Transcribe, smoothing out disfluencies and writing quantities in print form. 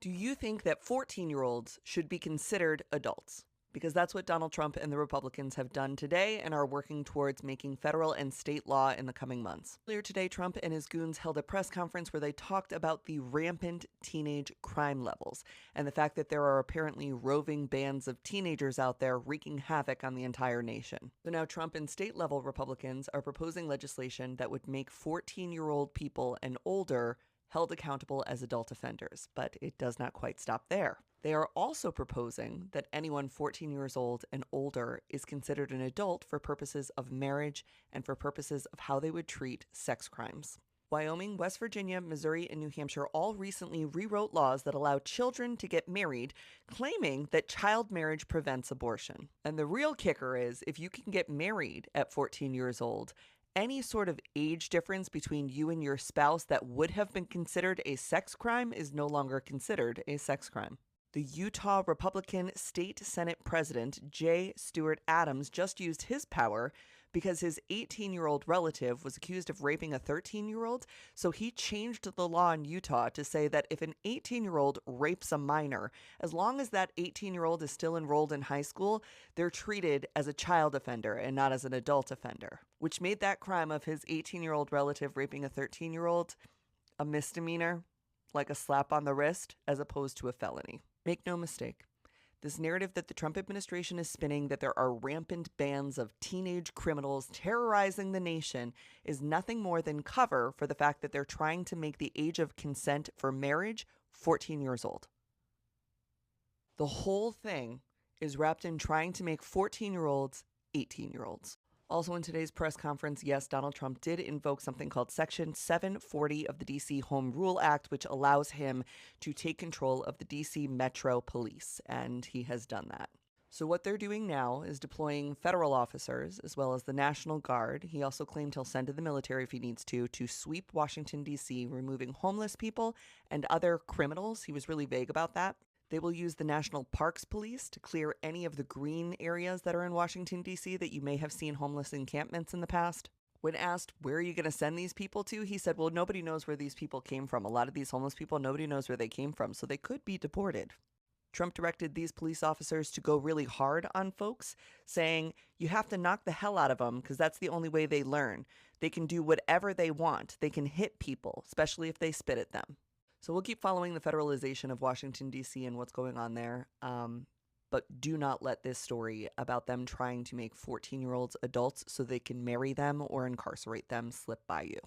Do you think that 14-year-olds should be considered adults? Because that's what Donald Trump and the Republicans have done today and are working towards making federal and state law in the coming months. Earlier today, Trump and his goons held a press conference where they talked about the rampant teenage crime levels and the fact that there are apparently roving bands of teenagers out there wreaking havoc on the entire nation. So now Trump and state level Republicans are proposing legislation that would make 14-year-old people and older held accountable as adult offenders, but it does not quite stop there. They are also proposing that anyone 14 years old and older is considered an adult for purposes of marriage and for purposes of how they would treat sex crimes. Wyoming, West Virginia, Missouri, and New Hampshire all recently rewrote laws that allow children to get married, claiming that child marriage prevents abortion. And the real kicker is if you can get married at 14 years old, any sort of age difference between you and your spouse that would have been considered a sex crime is no longer considered a sex crime. The Utah Republican State Senate President Jay Stewart Adams just used his power because his 18-year-old relative was accused of raping a 13-year-old, so he changed the law in Utah to say that if an 18-year-old rapes a minor, as long as that 18-year-old is still enrolled in high school, they're treated as a child offender and not as an adult offender, which made that crime of his 18-year-old relative raping a 13-year-old a misdemeanor, like a slap on the wrist, as opposed to a felony. Make no mistake, this narrative that the Trump administration is spinning that there are rampant bands of teenage criminals terrorizing the nation is nothing more than cover for the fact that they're trying to make the age of consent for marriage 14 years old. The whole thing is wrapped in trying to make 14-year-olds 18-year-olds. Also in today's press conference, yes, Donald Trump did invoke something called Section 740 of the D.C. Home Rule Act, which allows him to take control of the D.C. Metro Police, and he has done that. So what they're doing now is deploying federal officers as well as the National Guard. He also claimed he'll send to the military if he needs to sweep Washington, D.C., removing homeless people and other criminals. He was really vague about that. They will use the National Parks Police to clear any of the green areas that are in Washington, D.C. that you may have seen homeless encampments in the past. When asked, where are you going to send these people to? He said, well, nobody knows where these people came from. A lot of these homeless people, nobody knows where they came from, so they could be deported. Trump directed these police officers to go really hard on folks, saying, you have to knock the hell out of them because that's the only way they learn. They can do whatever they want. They can hit people, especially if they spit at them. So we'll keep following the federalization of Washington, D.C. and what's going on there. But do not let this story about them trying to make 14-year-olds adults so they can marry them or incarcerate them slip by you.